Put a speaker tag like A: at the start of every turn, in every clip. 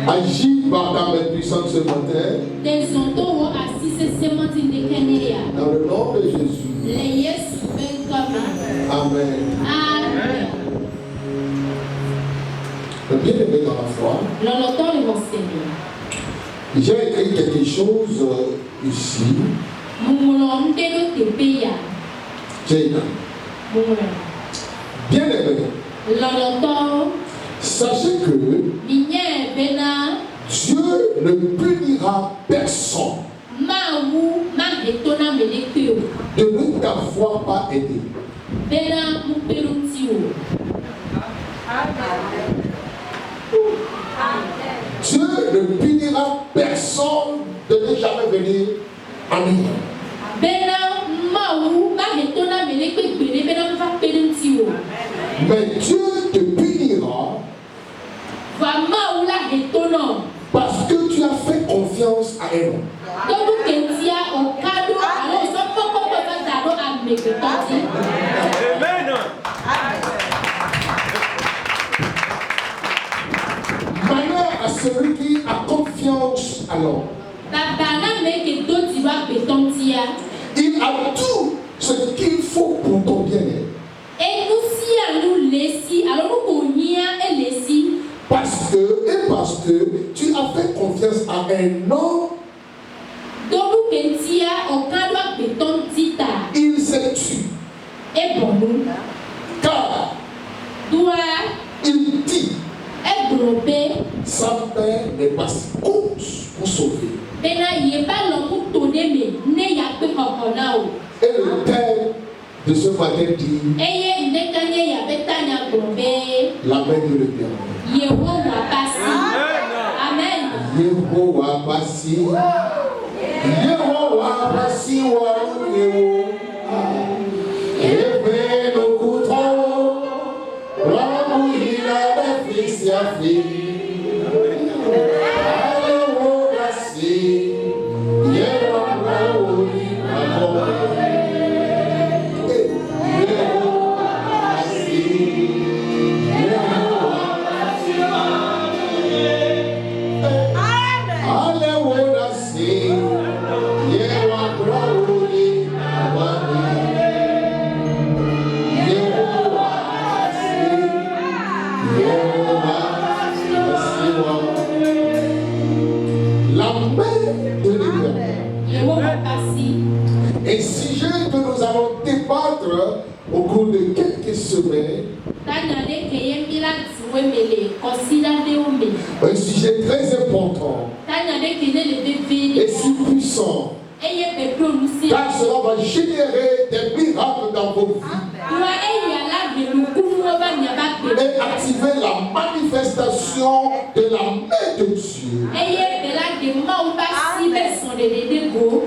A: Agis par ta main puissante ce matin. Dans le nom de Jésus. Amen.
B: Amen.
A: Le bien-aimé dans la foi. J'ai écrit quelque chose ici. J'ai écrit. Bien-aimé. Sachez que Dieu ne punira personne de ne t'avoir pas aidé. Dieu ne punira personne de ne jamais venir en aide. Mais Dieu te punira parce que tu as fait confiance à un homme. Malheur à celui qui a confiance à l'homme. Il a tout ce qu'il faut pour ton bien-être. Parce que tu as fait confiance à un homme, il s'est tué. Car il dit, sa paix n'est pas si courte pour sauver. Et le Père de ce matin dit, la main de l'Éternel.
B: Amen.
A: Yehowa basi, Yehowa basi wa Yehowa. Ebe no kuto, wa muhira befisi afi. Yehowa basi, Yehowa uri mamo. Et sujet que nous allons débattre au cours de quelques semaines, un sujet très important et si puissant, car cela va générer des miracles dans vos vies et activer la manifestation de la main de Dieu.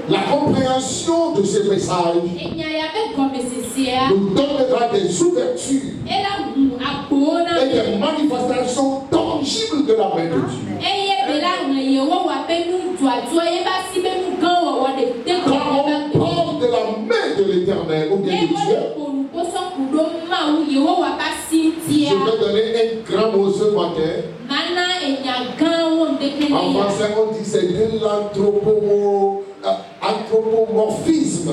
A: La compréhension de ces messages nous donnera des ouvertures et des manifestations tangibles de la main de Dieu. Quand on parle de la main de l'Éternel ou bien de Dieu, je vais donner un grand mot ce matin. En français, on dit c'est de l'anthropomorphisme.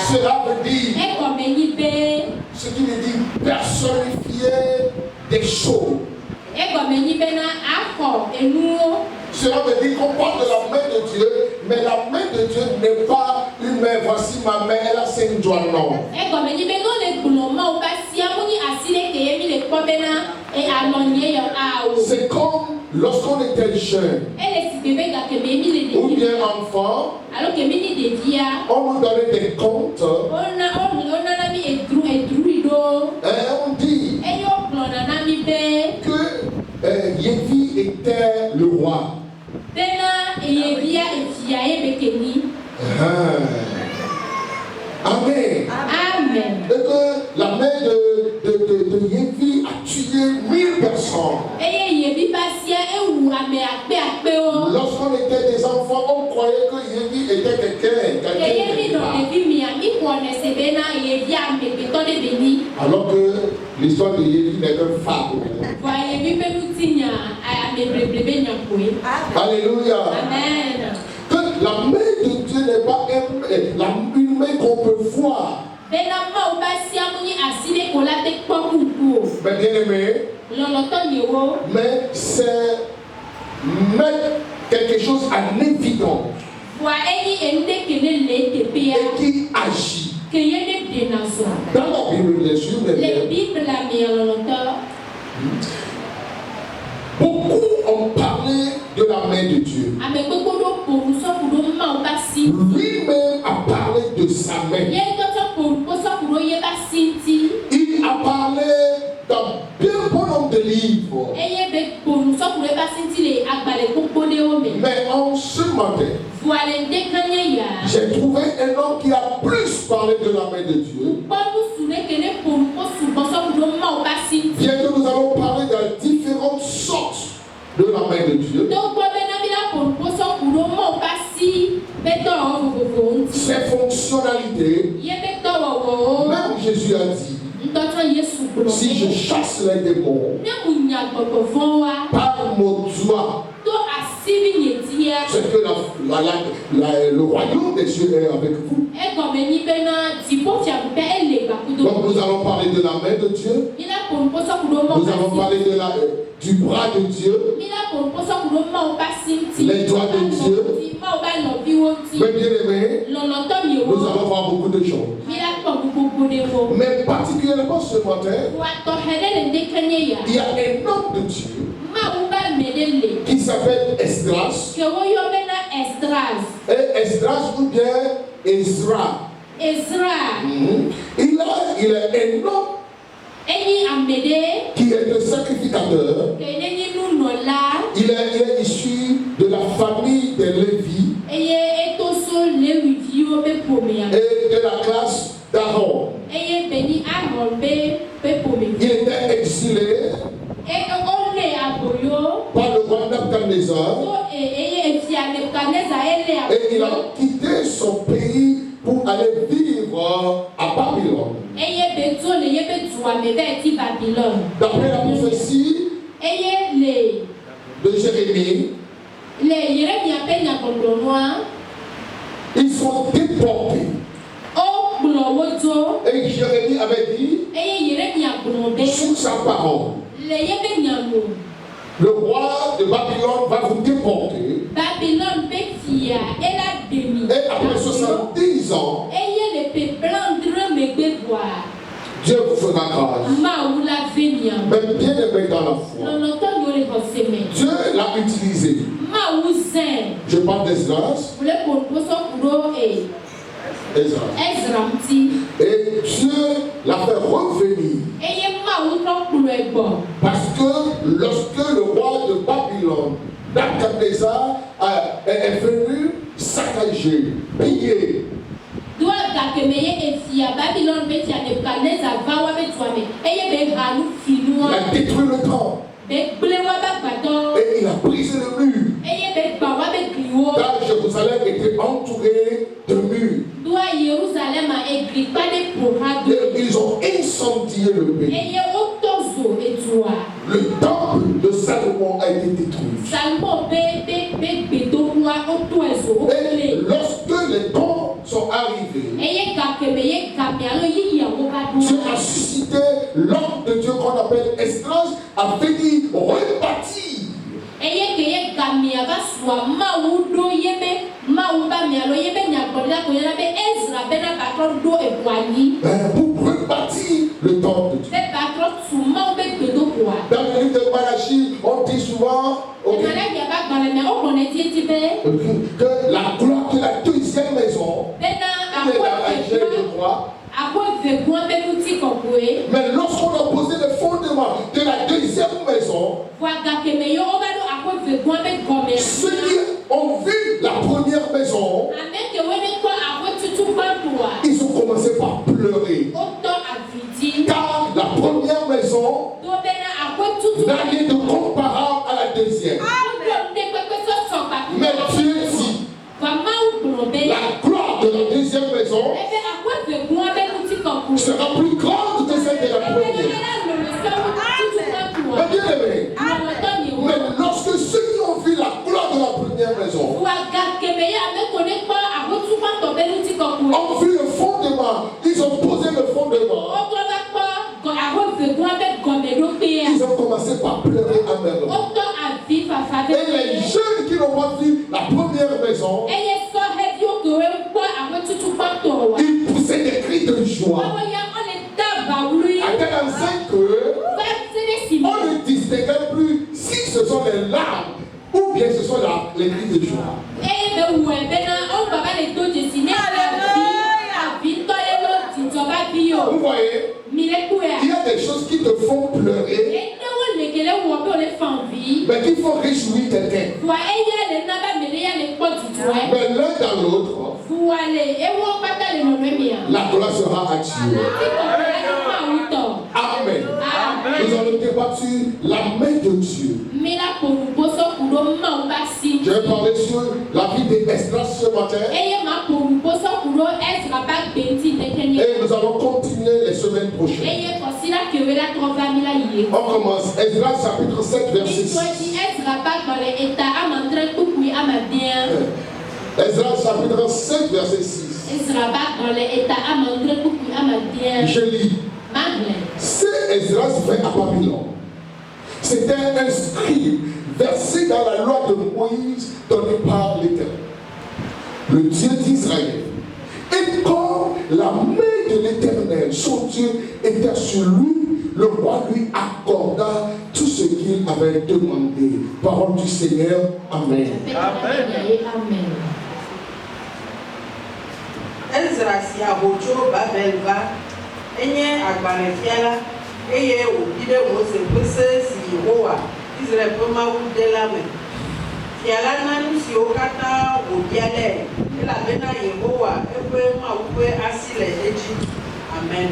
A: Cela veut dire ce qui veut dire personnifier des choses. Cela veut dire qu'on parle de la main de Dieu, mais la main de Dieu n'est pas une main, voici ma main, elle a 5 doigts, non. C'est comme lorsqu'on était jeune ou bien enfant, on nous donnait des comptes et on dit que Yévi était le roi. Amen.
B: Amen.
A: Et que la main de Yévi a tué 1000 personnes. Lorsqu'on était des enfants, on croyait que Yévi était quelqu'un. Alors que L'histoire de Jésus n'est qu'un fable. Alléluia.
B: Amen.
A: Que la main de Dieu n'est pas une main qu'on peut voir. Mais bien aimé, mais c'est mettre quelque chose en évidence et qui agit. Dans la Bible, bien sûr, beaucoup ont parlé de la main de Dieu. Lui-même a parlé de sa main. Il a parlé dans bien bon nombre de livres. Mais en ce matin, j'ai trouvé un homme qui a plus parlé de la main de Dieu. Bien que nous allons parler de différentes sortes de la main de Dieu, ses fonctionnalités, même Jésus a dit, si je chasse les démons par mon doigt, c'est que le royaume des cieux est avec vous. Donc nous allons parler de la main de Dieu. Nous allons parler du bras de Dieu. Les doigts de Dieu. Mais bien aimé, nous allons voir beaucoup de choses. Mais particulièrement ce matin, il y a un homme de Dieu qui s'appelle Esdras. Et Esdras ou bien Ezra. Il est un homme qui est un sacrificateur. Il est issu de la famille des Lévi et de la classe d'Aaron. Il était exilé par le roi Nebuchadnezzar et il a quitté son pays pour aller vivre à Babylone. D'après la prophétie de Jérémie, ils sont déportés. Et Jérémie avait dit sous sa parole, le roi de Babylone va vous déporter. Et après 70 ans, Dieu vous fera grâce. Mais bien aimé dans la foi, Dieu l'a utilisé. Je parle d'Esdras. Et Dieu l'a fait revenir. Parce que lorsque le roi de Babylone, Nebuchadnezzar, est venu saccager, piller, il a détruit le temple. Et il a brisé le mur. Car Jérusalem était entouré de murs. Et ils ont incendié le pays. Le temple de Salomon a été détruit. Et lorsque les temps sont arrivés, Dieu a suscité l'homme de Dieu qu'on appelle Esdras, a venu rebâtir. Pour rebâtir le temple de Dieu. Dans le livre de Malachie, on dit souvent que la gloire de la deuxième maison, je crois. Mais lorsqu'on a posé le fondement de la deuxième maison, ceux qui ont vu la première maison, ils ont commencé par pleurer. Car la première maison n'a rien de comparable à la deuxième. Mais Dieu dit, la gloire de la deuxième maison sera plus grande que celle de la première. enseigne que on ne distinguait plus si ce sont les larmes ou bien ce sont les cris de joie. Vous voyez, il y a des choses qui te font pleurer, mais qui font réjouir quelqu'un. Mais l'un dans l'autre, la gloire sera à Dieu. Amen. Nous allons débattre sur la main de Dieu. Je vais parler sur la vie d'Esdras ce matin. Et nous allons continuer les semaines prochaines. On commence. Esdras chapitre 7 verset 6. Esdras chapitre 7 verset 6. Je lis. C'est Esdras vint à Babylone. C'était un scribe versé dans la loi de Moïse donnée par l'Éternel, le Dieu d'Israël. Et quand la main de l'Éternel, son Dieu, était sur lui, le roi lui accorda tout ce qu'il avait demandé. Parole du Seigneur. Amen.
C: Amen. Esdras yabocho Babel va enye agbanefiala eye obide Mose pese si Yehowa Israel pema wude la me fiala nanu si okata obiale ila bena Yehowa epe ma wupe asile eji. Amen.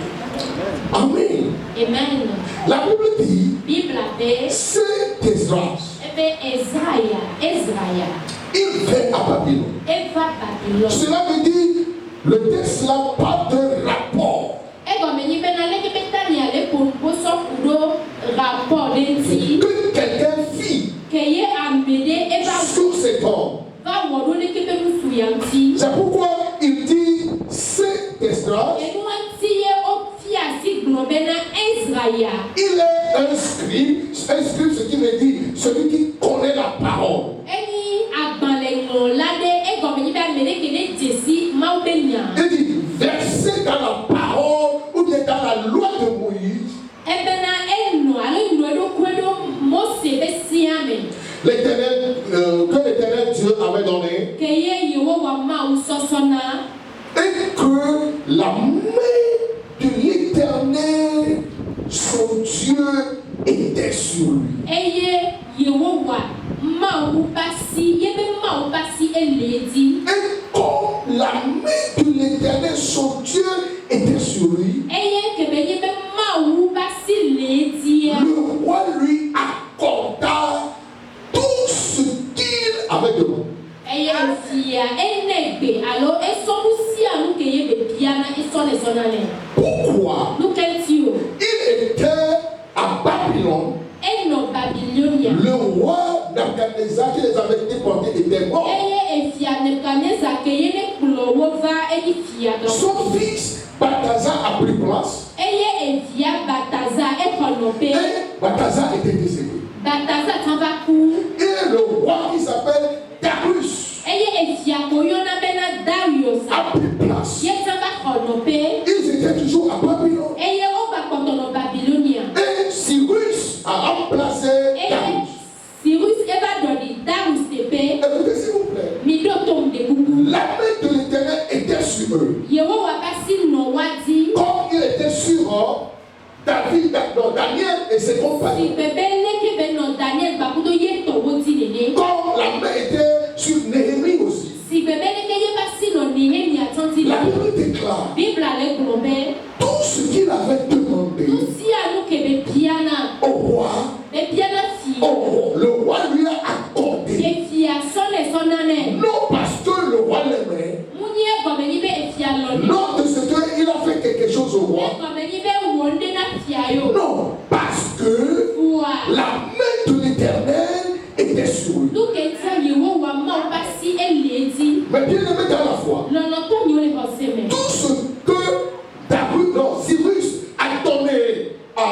A: Amen.
B: Amen.
A: La Bible dit,
B: Bible
A: c'est Esdras. Il va à Babylone. Cela veut dire, le texte n'a pas de rapport. Que quelqu'un fit sur cet homme. C'est pourquoi il dit c'est Esdras. Il est un scribe. Un scribe, ce qui veut dire celui qui connaît la parole. Il dit verser dans la parole ou bien dans la loi de Moïse. L'Éternel, que l'Éternel Dieu avait donné. Et que la main de l'Éternel, son Dieu, était sur lui. Et comme la main de l'Éternel, son Dieu, était sur lui, le roi lui accorda tout ce qu'il avait demandé. Pourquoi? Il était à Babylone. Le roi Nebuchadnezzar qui les avait déportés était mort. Son fils Balthazar a pris place. Et Balthazar était décédé. Et le roi qui s'appelle Darius a pris place. Ils étaient toujours à Babylone. Et Cyrus a remplacé Darius. Écoutez s'il vous plaît. La main de l'Éternel était sur eux. Comme il était sur David, Daniel et ses compagnons. Comme la main était sur Néhémie aussi. La Bible déclare tout ce qu'il avait demandé au roi. Le roi lui a accordé. Non parce que le roi l'aimait. Non de ce qu'il a fait quelque chose au roi. Non, parce que la main de l'Éternel était sur lui. Mais bien aimé dans la foi, tout ce que Cyrus a donné à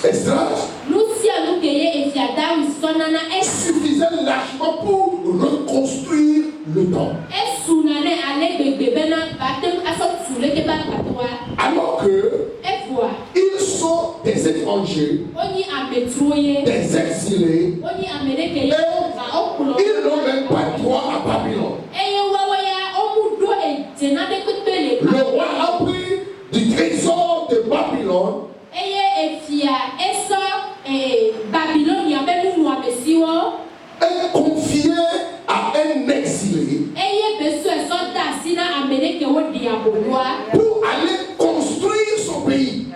A: Esdras suffisait largement pour reconstruire le temple. Alors que étrangers, des exilés, et ils n'ont même pas droit à Babylone. Le roi a pris du trésor de Babylone et confié à un exilé pour aller construire son pays.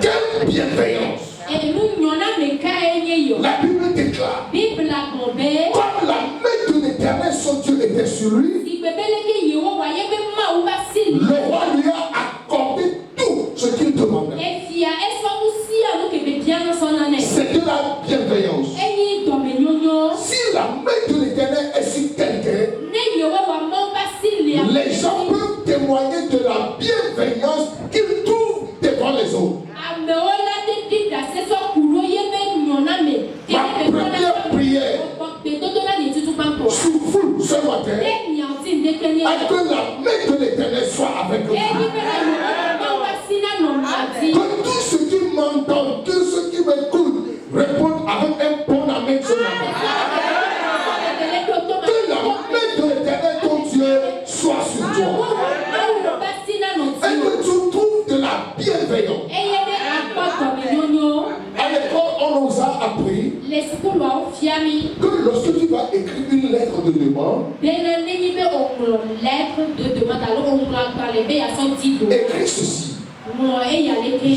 A: Quelle bienveillance! La Bible déclare, comme la main de l'Éternel son Dieu était sur lui, le roi lui a accordé tout ce qu'il demandait. C'est de la bienveillance. Si la main de l'Éternel est sur quelqu'un, les gens peuvent témoigner de la bienveillance qu'ils trouvent devant les autres. Ma première prière sous vous ce matin est que la main de l'Éternel soit avec vous. Que tous ceux qui m'entendent, tous ceux qui m'écoutent répondent avec un bon amen ce matin. Que la main de l'Éternel, ton Dieu, soit sur toi. Et que tu trouves de la bienveillance. À l'école, on nous a appris que lorsque tu vas écrire une lettre de demande, écris ceci.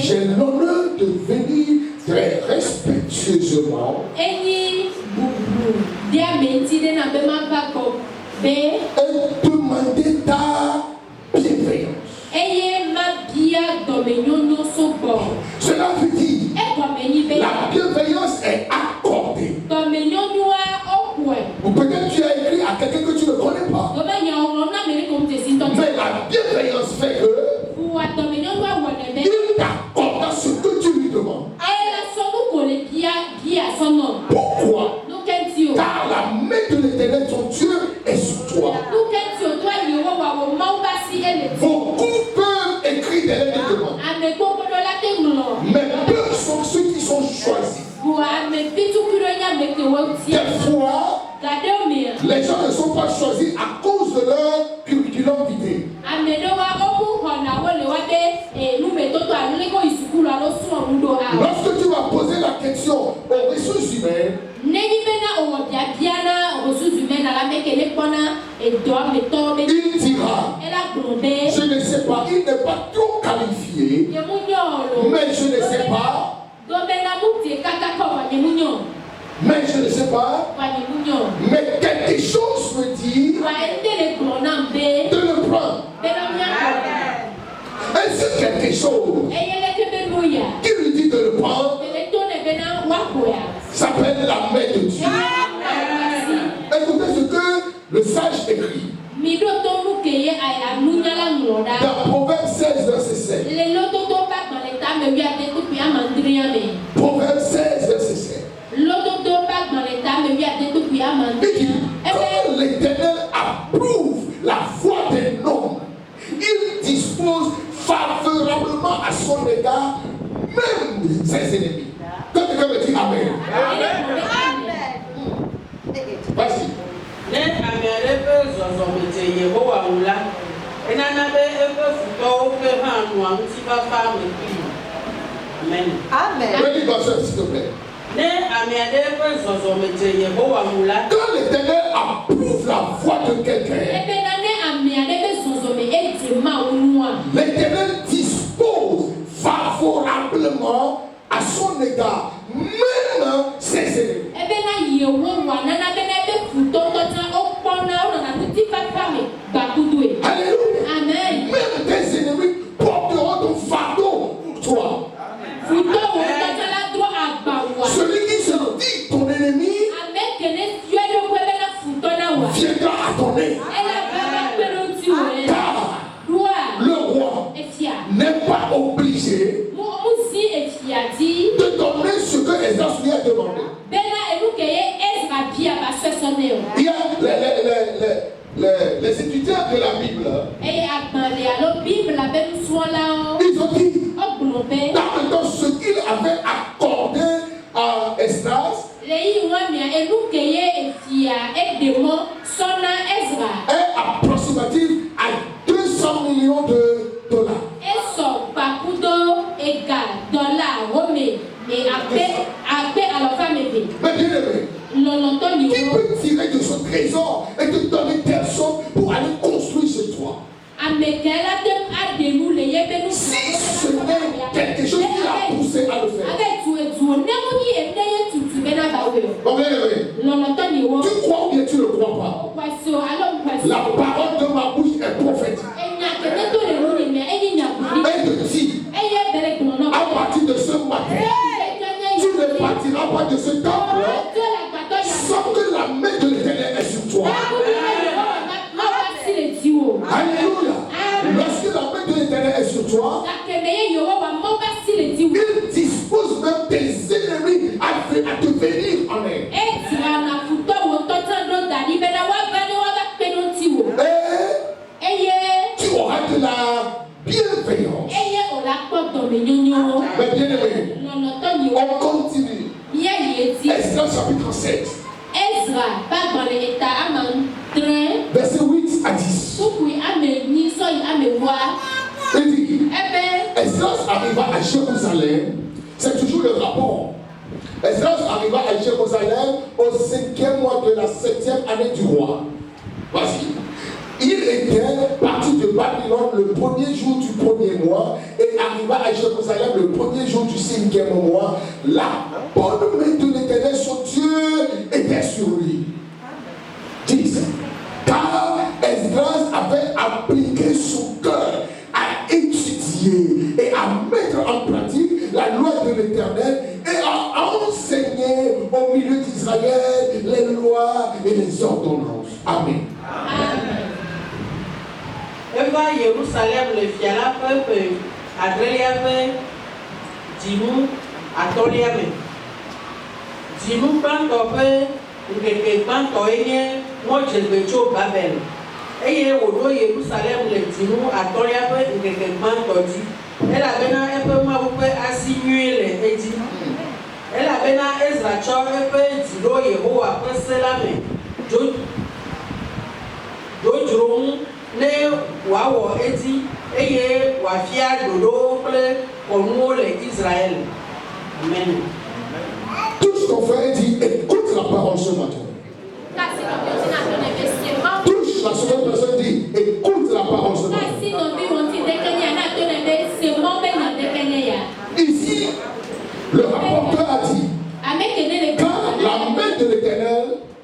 A: J'ai l'honneur de venir très respectueusement et demander ta bienveillance. Cela veut dire la bienveillance est accordée. Ou peut-être tu as écrit à quelqu'un que tu ne connais pas. Mais la bienveillance fait que il t'accorde ce que tu lui demandes. Pourquoi? Car la main de l'Éternel, ton Dieu, est sur toi. Beaucoup peuvent écrire des lettres de demande. Mais peu sont ceux qui sont choisis. Des fois, les gens ne sont pas choisis à cause de leur curriculum vitae. Lorsque tu vas poser la question aux ressources humaines, il dira, je ne sais pas, il n'est pas trop qualifié, mais je ne sais pas. Mais je ne sais pas. Mais quelque chose me dit de le prendre. Et c'est quelque chose qui lui dit de le prendre s'appelle la main de Dieu. Écoutez ce que le sage écrit. Dans Proverbe 16, verset 7. Proverbe 16, verset 7. Il dit, quand l'Éternel approuve la voie d'un homme, il dispose favorablement à son égard même ses ennemis. Quand quelqu'un me dit Amen. Vas-y. Amen. Relis dans ça, s'il te plaît. Quand l'Éternel approuve la voix de quelqu'un, l'Éternel dispose favorablement à son égard même ses ennemis. Alléluia. Amen. Même tes ennemis porteront ton fardeau pour toi. Celui qui se dit ton ennemi viendra à ton aide. Car le roi n'est pas obligé de donner ce que Esdras lui a demandé. Il y a les étudiants de la Bible. Ils ont dit est approximative à 200 millions de dollars. Mais bien aimé, qui peut tirer de ce trésor et te donner telle somme pour aller construire chez toi? Si ce n'est quelque chose qui l'a poussé à le faire. Bon, bien aimé, tu crois ou bien tu ne crois pas? La parole de ma bouche est prophétique. Elle te dit, à partir de ce matin, tu ne partiras pas de ce temple sans que la main de l'Éternel est sur toi. Alléluia. Lorsque la main de l'Éternel est sur toi, il dispose même tes ennemis à te venir en aide. Et tu auras de la bienveillance. Mais bien aimé, on continue. Esdras chapitre 7. Verset 8 à 10. Il dit, Esdras arriva à Jérusalem. C'est toujours le rapport. Esdras arriva à Jérusalem au 5e mois de la 7e année du roi. Voici. Il était parti de Babylone le premier jour du premier mois et arriva à Jérusalem le premier jour du 5e mois. La bonne main de l'Éternel, son Dieu, était sur lui. 10. Car Esdras avait appliqué son cœur à étudier et à mettre en pratique la loi de l'Éternel et à enseigner au milieu d'Israël les lois et les ordonnances. Amen.
C: Eva Yerusalem le fiala ƒe adrelia ƒe dzinu atɔ̃lia me. Dzinu gbãtɔ ƒe ŋkeke gbãtɔe nye ŋɔdzegbe tso Babel eye wòɖo Yerusalem le dzinu atɔ̃lia ƒe ŋkeke gbãtɔ dzi elabena eƒe Mawu ƒe asi nyui le edzi. Elabena Ezra tsɔ eƒe dzi ɖo Yehowa ƒe se la me dodzro ŋu ne wòawɔ edzi eye wòafia ɖoɖo kple kɔnuwo le Israël. Amen.
A: Touche ton frère et dis, écoute la parole ce matin. Touche la seconde personne et dis, écoute la parole ce matin. Ici, le rapporteur a dit, car la main de l'Éternel et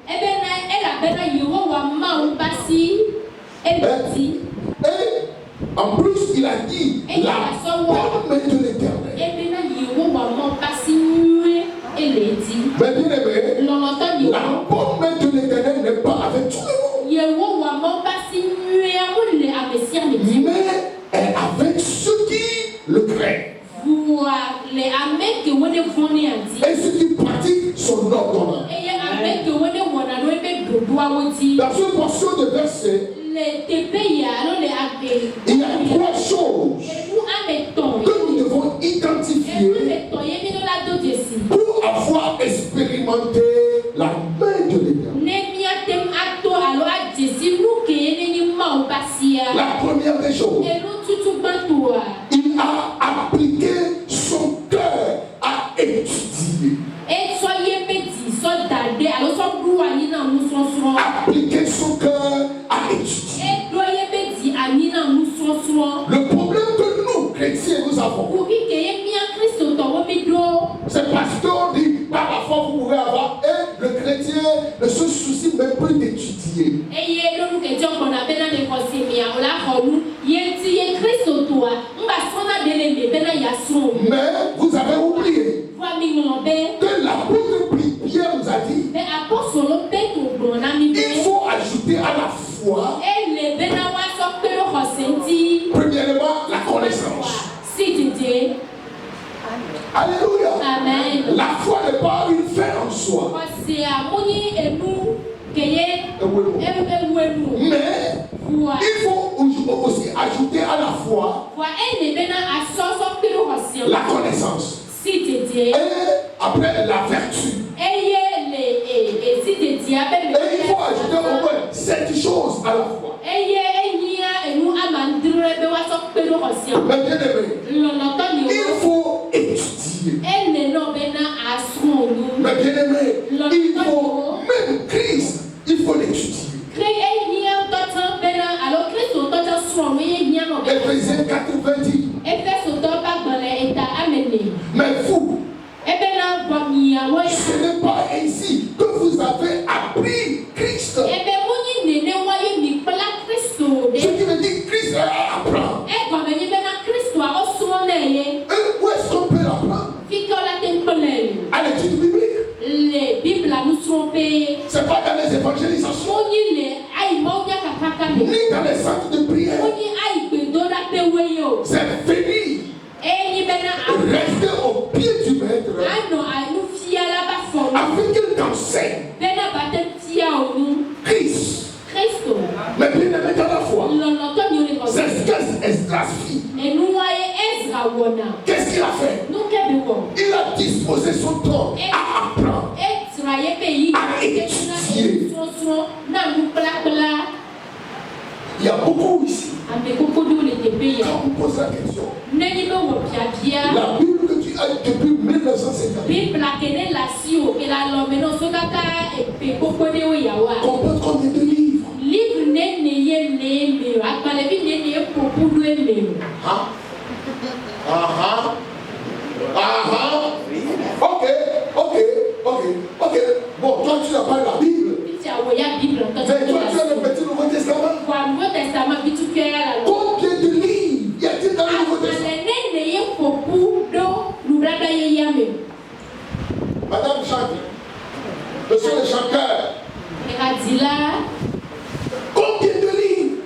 A: en plus, il a dit la bonne main de l'Éternel. Mais bien aimé, la bonne main de l'Éternel n'est pas avec tout le monde. Mais elle est avec ceux qui le craignent. Et ceux qui pratiquent son ordonnance. Dans une portion de verset, il y a trois choses que nous devons identifier pour avoir expérimenté la main de l'Éternel. La première des choses, il a appliqué son cœur à étudier. Appliquer son cœur à étudier. Le problème que nous, chrétiens, nous avons, c'est parce qu'on dit, par la foi, vous pouvez avoir, et le chrétien ne se soucie même plus d'étudier. Mais vous avez oublié que l'apôtre Pierre nous a dit, il faut ajouter à la foi, premièrement, la connaissance. Alléluia.
B: Amen.
A: La foi n'est pas une fin en soi. Mais il faut aussi ajouter à la foi la connaissance. Et après la vertu. il faut ajouter au moins 7 choses à la fois. Mais bien aimé, il faut étudier. Mais bien aimé, il faut, même Christ, il faut l'étudier. Éphésiens 4 dit. Mais vous, ce n'est pas ainsi que vous avez appris Christ. Ce qui veut dire Christ apprend. Où est-ce qu'on peut l'apprendre? À l'étude biblique. C'est pas dans les évangélisations, ni dans les centres de prière. C'est fini. Restez au pied du maître afin qu'il t'enseigne Christ. Mais bien aimé dans la foi, c'est ce qu'Esdras fit. Qu'est-ce qu'il a fait? Il a disposé son temps à apprendre, à étudier. Il y a beaucoup ici. Quand on pose la question, la Bible que tu as depuis 1950 compose combien de livres? Ok. Bon, toi tu n'as pas la Bible. Mais toi tu as le petit Nouveau Testament. Combien de livres y a-t-il dans le Nouveau Testament? Madame chante. Monsieur le chanteur. Combien de livres?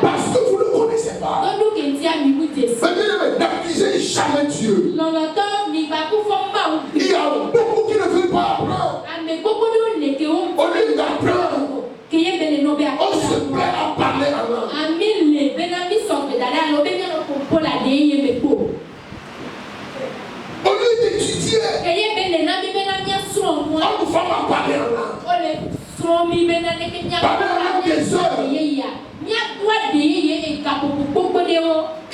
A: Parce que vous ne connaissez pas. Mais n'accusez jamais Dieu. Il y a beaucoup qui ne veulent pas apprendre. Au lieu d'apprendre, on se plaît à parler en langue. Au lieu d'étudier, on nous fait parler en langue. Parler en langue des heures.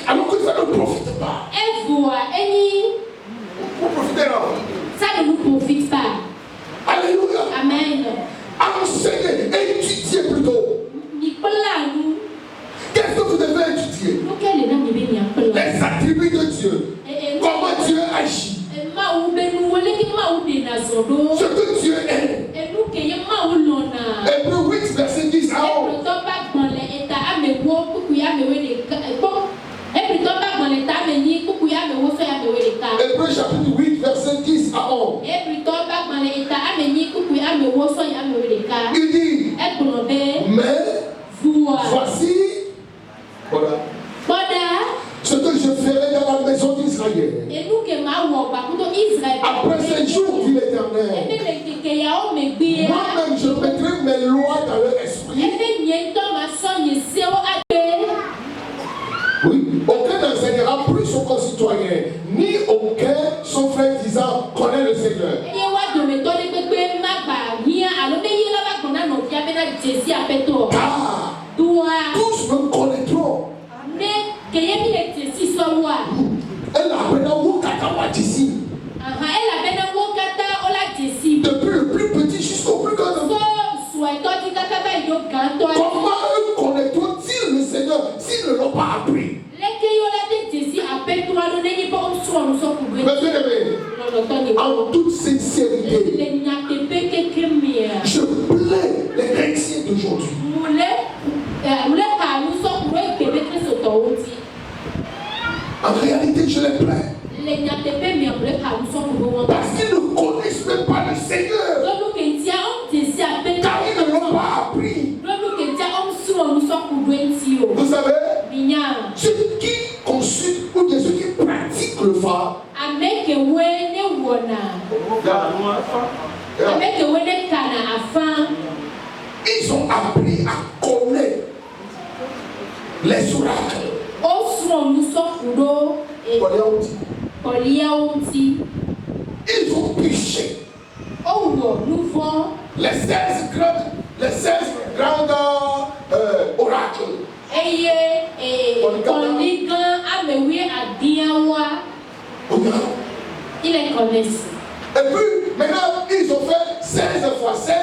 A: Alors que ça ne profite pas. Vous profitez là.
B: Ça ne nous profite pas.
A: Alléluia.
B: Amen.
A: Enseignez, étudiez plutôt. Qu'est-ce que vous devez étudier? Les attributs de Dieu. Comment Dieu agit. Ce que Dieu est. Hébreux 8, verset 10 à 11. Hébreux chapitre 8, verset 10 à 11. Il dit, mais voici ce que je ferai dans la maison d'Israël. Après 5 jours, dit l'Éternel, moi-même je mettrai mes lois dans leur esprit. Oui, aucun n'enseignera plus son concitoyen, ni aucun son frère disant connaît le Seigneur. Car tous me connaîtront. Elle a depuis le plus petit jusqu'au plus grand. Comment eux connaîtront-ils le Seigneur s'ils ne l'ont pas appris? Mais bien aimé, en toute sincérité, je plais les chrétiens d'aujourd'hui. En réalité, je les plains. Parce qu'ils ne connaissent même pas le Seigneur. Car ils ne l'ont pas appris. Vous savez, ceux qui consultent ou bien ceux qui pratiquent le phare, ils ont appris à connaître les oracles. Ils ont péché. Les 16 grands oracles.
B: Ils les connaissent.
A: Et puis, maintenant, ils ont fait 16 fois 16.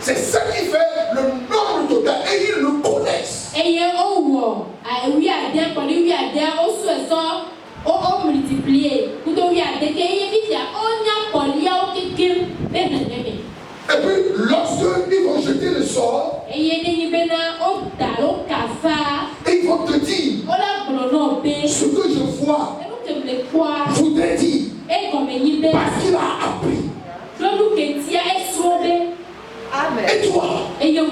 A: C'est ça qui fait le nombre total. Et ils le connaissent.
B: Et ils multiplié.
A: Et puis, lorsqu'ils vont jeter le sort, et ils vont te dire ce que je vois, voudrait dire parce qu'il a appris.
C: Amen.
A: Et toi, même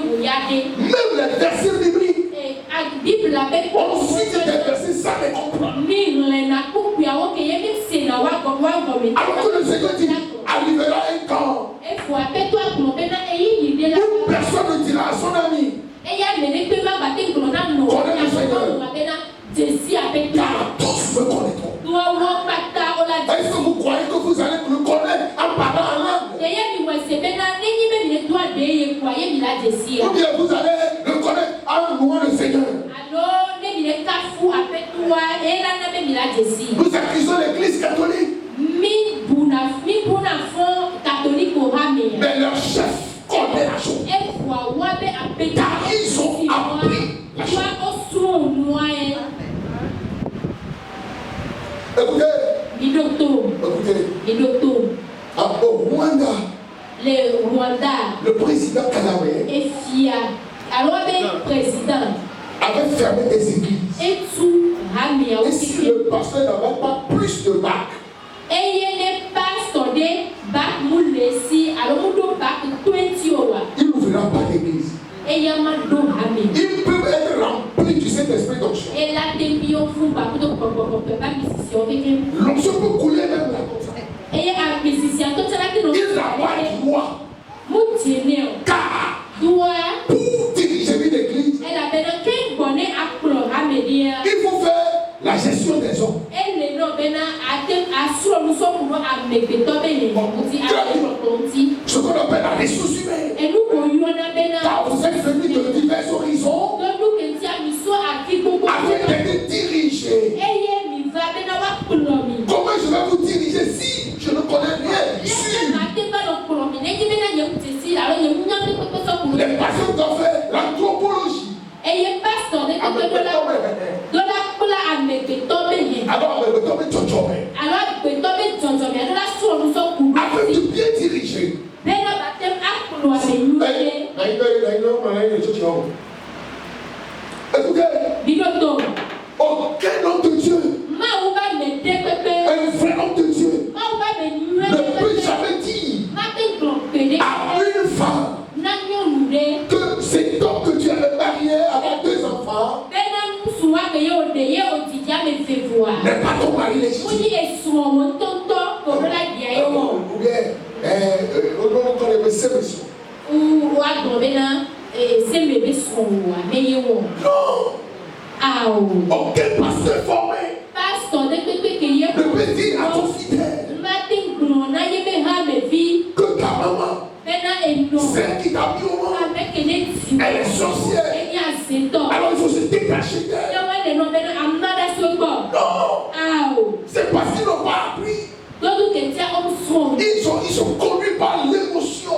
A: les versets bibliques, ensuite des versets ça les comprend. Alors que le Seigneur dit, arrivera un temps où personne ne dira à son ami, connais le Seigneur, car tous me connaîtront. Est-ce que vous croyez que vous allez le connaître en parlant en langue? Ou bien vous allez le connaître en louant le Seigneur? Nous accusons l'église catholique. Mais leur chef connaît la chose. Car ils ont appris la chose. Écoutez. Au Rwanda, le président Kagame avait fermé des églises. Et si le pasteur n'avait pas plus de bac, il n'ouvrira pas l'église. Ils peuvent être remplis du Saint-Esprit d'onction. L'onction peut couler même là comme ça. Il n'a pas de droit. Car pour diriger une église, il faut faire la gestion des hommes. Ce qu'on appelle la ressource humaine. Car vous êtes venus de divers horizons afin d'être dirigés. Comment je vais vous diriger si je ne connais rien sur? Les pasteurs doivent faire l'anthropologie. Afin de bien diriger. Écoutez, aucun homme de Dieu, un vrai homme de Dieu, ne peut jamais dire à une femme que cet homme que tu avais marié avec 2 enfants n'est pas ton mari légitime. Ou bien, on connaît ces messieurs. Non. Aucun pasteur formé ne peut dire à ton fidèle que ta maman, celle qui t'a mis au monde, elle est sorcière. Alors il faut se détacher d'elle. Non. C'est parce qu'ils n'ont pas appris. Ils sont conduits par l'émotion.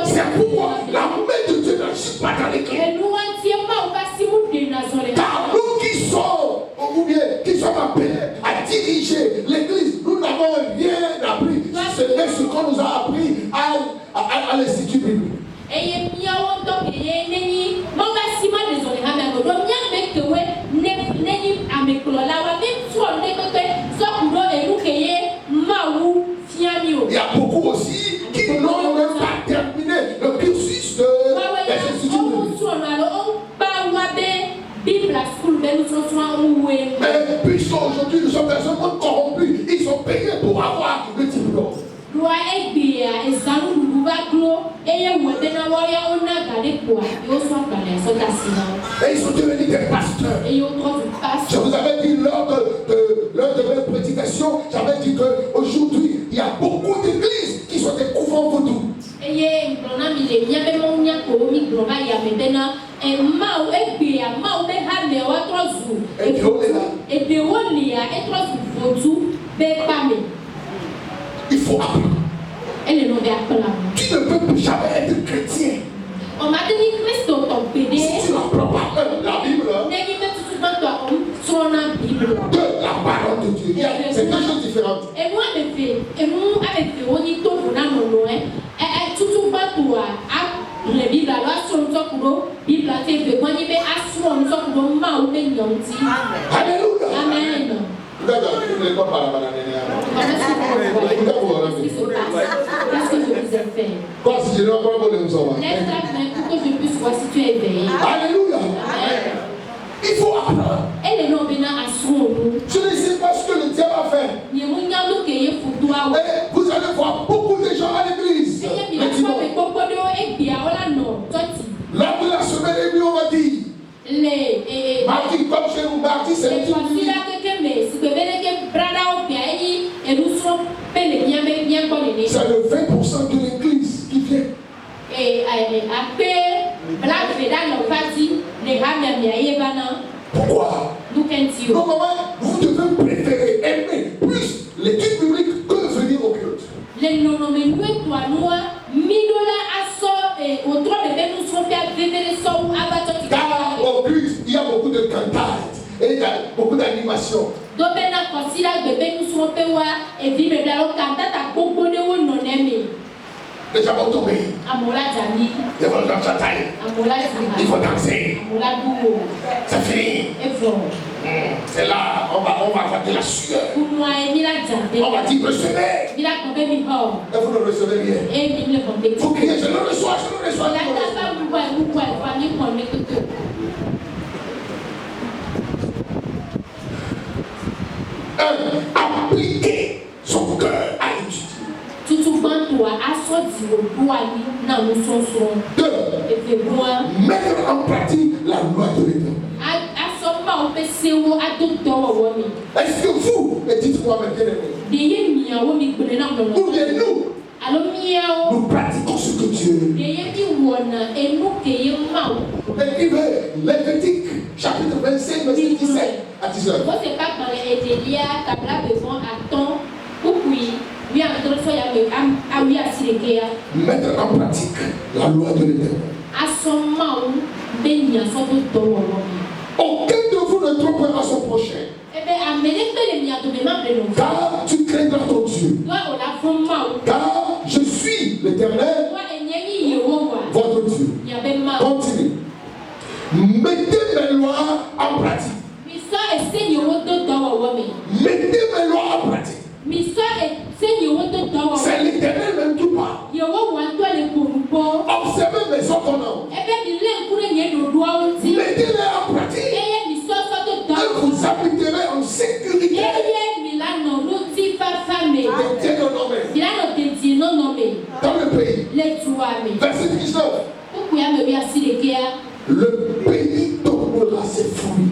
A: C'est pourquoi la main de Dieu n'agit pas dans l'église. Car nous qui sommes appelés à diriger l'église, nous n'avons rien appris. C'est ce qu'on nous a appris à l'institut biblique. Il y a beaucoup aussi qui n'ont même pas terminé le cursus de l'institut biblique. Mais puisqu'aujourd'hui nous sommes dans un monde corrompu, ils sont payés pour avoir le diplôme. Et ils sont devenus des pasteurs. Je vous avais dit lors de mes prédications, j'avais dit qu'aujourd'hui, il y a
B: Et mau ebia mau be ha me wa trozu. Et de wolia et trozu votu be pame.
A: Il faut apprendre.
B: Elle est non apprendre.
A: Tu ne peux jamais être chrétien.
B: On m'a dit Christo ton pédé.
A: Si tu n'apprends pas la Bible.
B: N'est-ce pas tout souvent toi sur la Bible.
A: De la parole de Dieu. C'est deux choses différentes.
B: Et moi avec on y tombe dans mon loin. Et tout pas toi. La Bible alors sur le tour Bible a été quand il met à sur le tour ma ou ben yonti.
A: Alléluia.
B: Amen.
A: Regarde, ne pas parler
B: Qu'est-ce que je vous ai fait?
A: Quoi si je n'ai pas volé nous sommes.
B: Lève ta main pour que je puisse voir si tu es éveillé.
A: Alléluia. Il faut apprendre.
B: Elle est non venant à son.
A: Je ne sais pas ce que le diable a fait. Et vous allez voir beaucoup de gens à l'église. Lors de la semaine et demie, on va dire. Mardi, comme chez vous, mardi, c'est le c'est le 20% de l'église qui vient. Pourquoi? Normalement, vous devez préférer aimer plus l'étude biblique que venir au culte. Car au culte, il y a beaucoup de cantates et il y a beaucoup d'animation. Les gens vont tomber. Ils vont dans sa taille. Il faut danser. C'est fini. C'est là, on va avoir de la sueur. On va dire recevez. Et vous le recevez bien. Vous criez, je le reçois, je le reçois. Appliquer son cœur à étudier. Deux, mettre en pratique la loi de l'Éternel. Est-ce que vous, et dites-moi maintenant, ou bien nous pratiquons ce que Dieu veut. Et Lévitique, chapitre 25, verset 17 à 19. Mettre en pratique la loi de l'Éternel. Aucun de vous ne trompera son prochain. Car tu craindras ton Dieu. Car je suis l'Éternel, votre Dieu. Continue. Mettez mes lois en pratique. Mettez mes lois en pratique. C'est l'Éternel même qui parle. Observez mes ordonnances. Mettez-les en pratique. Et vous habiterez en sécurité. Dans le pays. Verset 19. Le pays donnera ses fruits.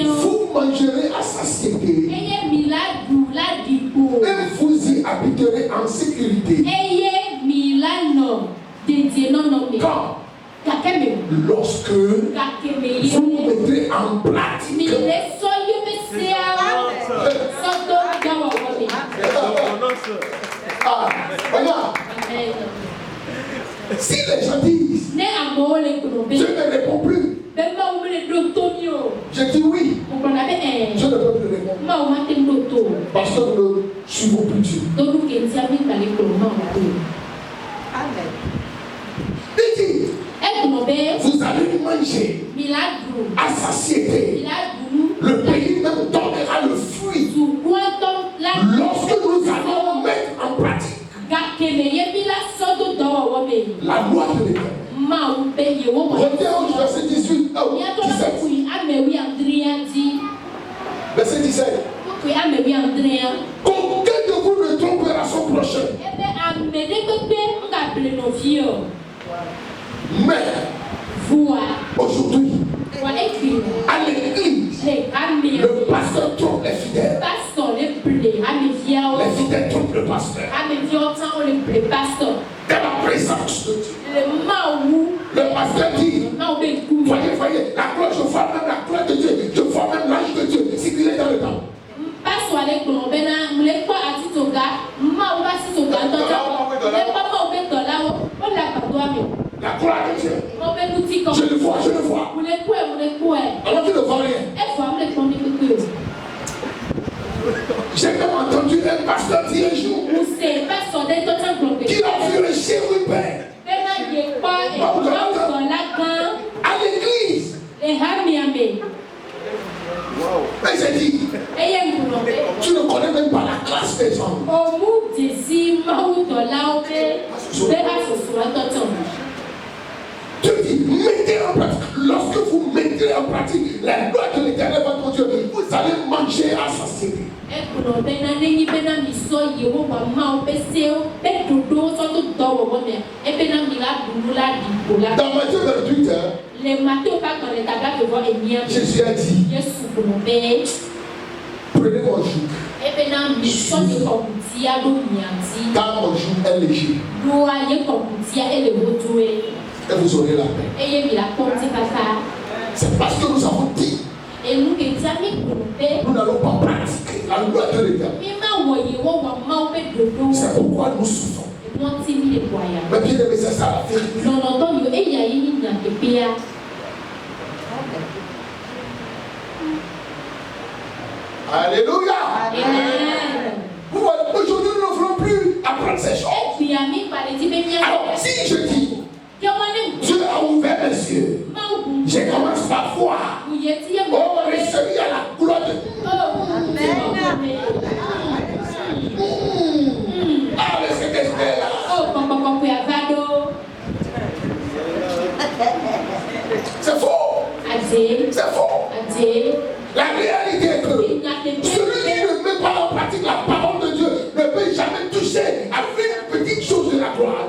A: Vous mangerez à satiété. Et vous y habiterez en sécurité. Quand? Lorsque vous mettrez en pratique. Regarde. Si les gens disent, je ne réponds plus. Je dis oui. Je ne peux plus répondre. Parce que nous ne suivons plus Dieu. Il dit, vous allez manger à satiété. Le pays même donnera le fruit. Lorsque nous allons mettre en pratique la loi de l'Éternel. Reviens au verset 18. Verset 17. Qu'aucun de vous ne trompera son prochain. Mais aujourd'hui, à l'église, le pasteur trompe les fidèles. Les fidèles trompent le pasteur. Dans la présence de Dieu. Le pasteur dit, voyez, la gloire, je vois même la gloire de Dieu, je vois même l'ange de Dieu, si il est dans le temps. La gloire de Dieu. Je le vois. Alors tu ne vois rien. J'ai même entendu un pasteur dire un jour qu'il a vu le chérubin à l'église. Mais j'ai dit, tu ne connais même pas la classe des hommes. Dieu dit, mettez en pratique. Lorsque vous mettez en pratique la loi de l'Éternel votre Dieu, vous allez manger à satiété. Dans Matthieu 28, Jésus a dit, prenez mon joug. Car mon joug est léger. Et vous aurez la paix. C'est parce que nous avons dit. Nous n'allons pas pratiquer la loi de l'Éternel. C'est pourquoi nous souffrons. Mais bien aimé, c'est ça la vérité. Alléluia. Aujourd'hui, nous ne voulons plus apprendre ces choses. Alors, si je dis, Dieu a ouvert mes yeux, je commence par voir. Oh, récemment, à la gloire de Dieu. Ah, mais c'est que c'est là. C'est faux. C'est faux. La réalité est que celui qui ne met pas en pratique la parole de Dieu ne peut jamais toucher à une petite chose de la gloire.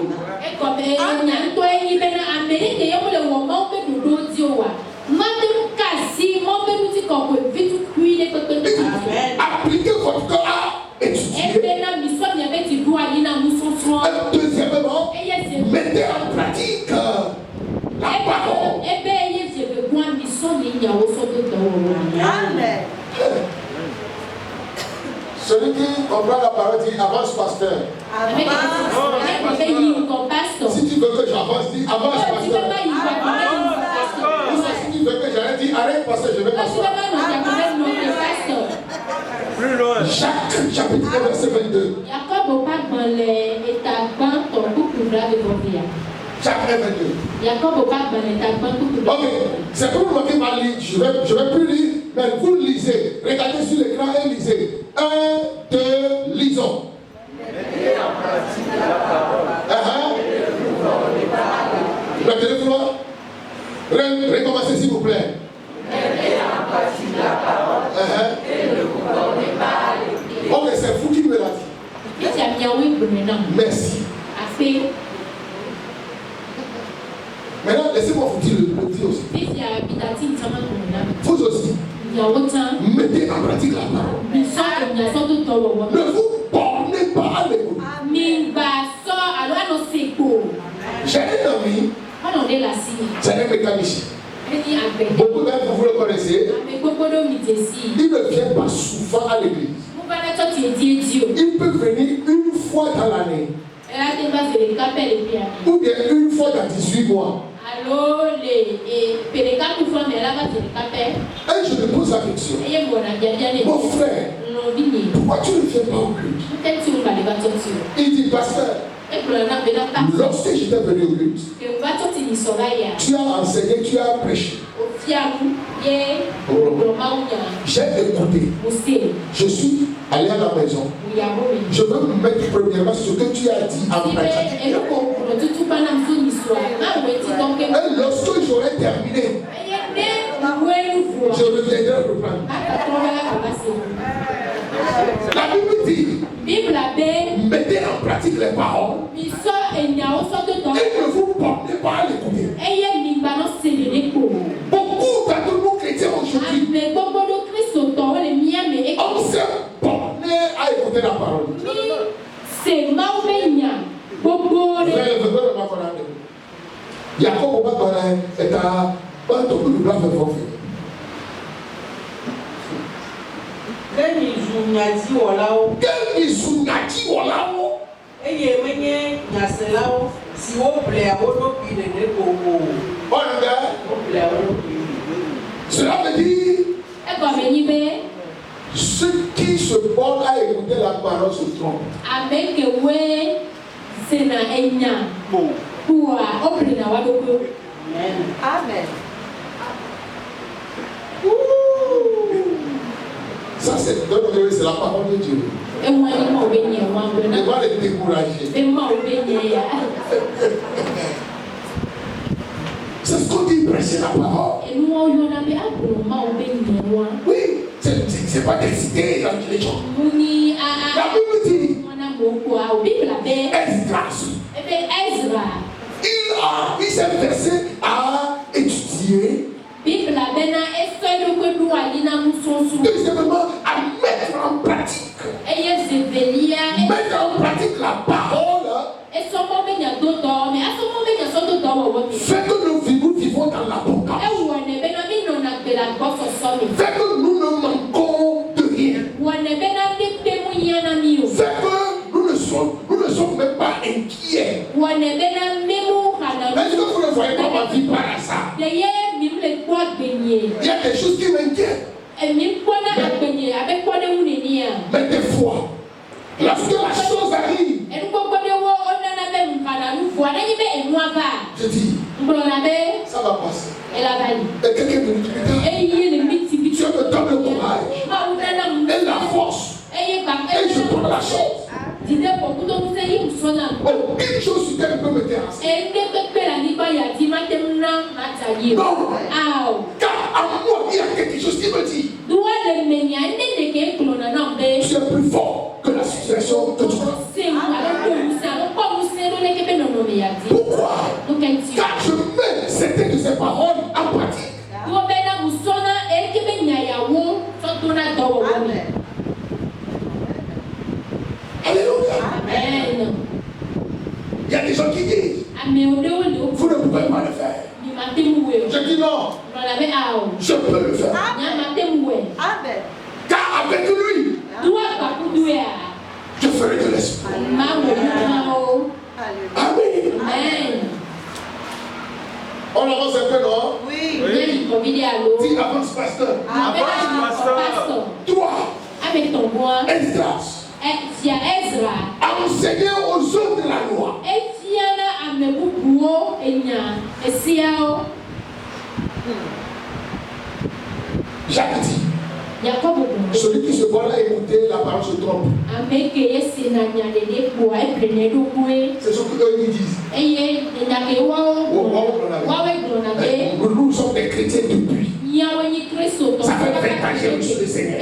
A: Appliquez votre cœur à étudier. Deuxièmement, mettez en pratique la parole. Amen. Celui qui comprend la parole dit avance pasteur. Si tu veux que j'avance, dis avance pasteur. Si tu veux que j'arrête, dis arrête pasteur, je vais m'asseoir. Plus loin. Jacques chapitre 1 verset 22. Jacques 1 22. Ok, c'est pour vous qui va lire. Je vais plus lire, mais vous lisez. Regardez sur l'écran et lisez. 1, 2, lisons. Mettez en pratique la parole. Le téléphone. Recommencez s'il vous plaît. Mettez en pratique la parole. Et ne vous bornez pas à l'écrire. Ok, c'est vous qui me l'a dit. Merci. Maintenant, laissez-moi vous dire le dire aussi. Vous aussi. Mettez en pratique la parole. Ne vous bornez pas à l'écoute. J'ai un ami. C'est un mécanicien. Beaucoup d'entre vous le connaissez. Il ne vient pas souvent à l'église. Il peut venir une fois dans l'année. Ou bien une fois dans 18 mois. Et je me pose la question. Mon frère, pourquoi tu ne viens pas au culte? Il dit, pasteur, lorsque j'étais venu au culte, tu as enseigné, tu as prêché. J'ai écouté. Je suis allé à la maison. Je veux me mettre premièrement sur ce que tu as dit en pratique. Et lorsque j'aurai terminé, je reviendrai reprendre. La Bible dit, mettez en pratique les paroles et ne vous portez pas à l'écouter. Beaucoup d'entre nous chrétiens aujourd'hui, on s'est borné à écouter la parole. Jacob va donner et à pas ton coup de blanc fait forfait.
C: Quel izunyati walao.
A: Quel izunyati walao.
C: Eye menye nyaselao si wo ble awono pi de ne koko.
A: On regarde.
C: Wo ble awono pi.
A: Cela veut dire ceux qui se bornent à écouter la parole se trompent.
B: Amen.
A: Ça c'est la parole de Dieu. Ne pas les décourager. C'est ce qu'on dit, prêcher la parole. Oui, c'est pas d'exciter les gens. La Bible dit il s'est versé à étudier. Deuxièmement, à mettre en pratique. Mettre en pratique la parole. Fait que nous vivons dans l'abondance. Fait que nous ne manquons de rien. Fait que nous ne sommes même pas inquiets. Est-ce que vous ne voyez pas ma vie par hasard? Il y a des choses qui m'inquiètent. Mais des fois, lorsque la chose arrive, je dis, ça va passer. Et quelques minutes plus tard, Dieu me donne le courage et la force. Et je prends la chose. Aucune chose sur terre ne peut me déranger. Non. Car en moi, il y a quelque chose qui me dit tu es plus fort que la situation que tu as. Pourquoi? Car je mets certaines de ces paroles en pratique. Alléluia.
B: Amen.
A: Il y a des gens qui disent vous ne pouvez pas le faire. Je dis non. Je peux le faire.
C: Amen.
A: Car avec lui, je ferai de l'espoir. Amen. On avance un peu, non?
C: Oui.
A: Dis avance, pasteur. Toi, Esdras, a enseigné aux autres la loi. Jacques dit celui qui se voit là écouter la parole se trompe. C'est ce que eux disent. Nous sommes des chrétiens depuis. Ça fait 20 ans que je suis le Seigneur.